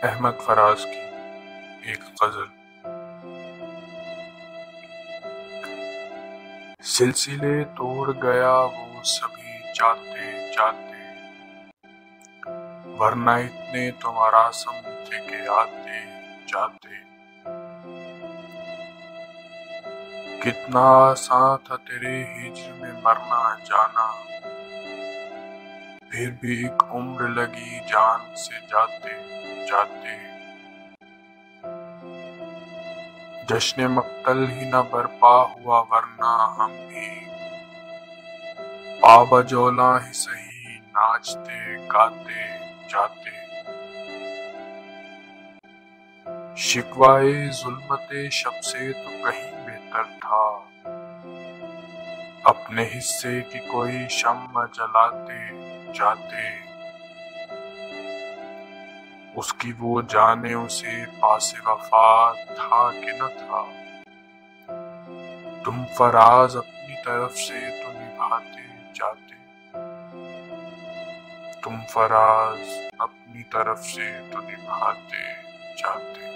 احمد فراز کی ایک غزل۔ سلسلے توڑ گیا وہ سبھی جاتے جاتے، ورنہ اتنے تو مراسم تھے کہ آتے جاتے۔ کتنا آسان تھا تیرے ہجر میں مرنا جانا، پھر بھی ایک عمر لگی جان سے جاتے جاتے۔ جشن مقتل ہی نہ برپا ہوا ورنہ ہم بھی پا بجولاں ہی سہی ناچتے گاتے جاتے۔ شکوائے ظلمت شب سے تو کہیں بہتر تھا، اپنے حصے کی کوئی شمع جلاتے جاتے۔ اس کی وہ جانے اسے پاس وفا تھا کہ نہ تھا، تم فراز اپنی طرف سے تو نبھاتے جاتے، تم فراز اپنی طرف سے تو نبھاتے جاتے۔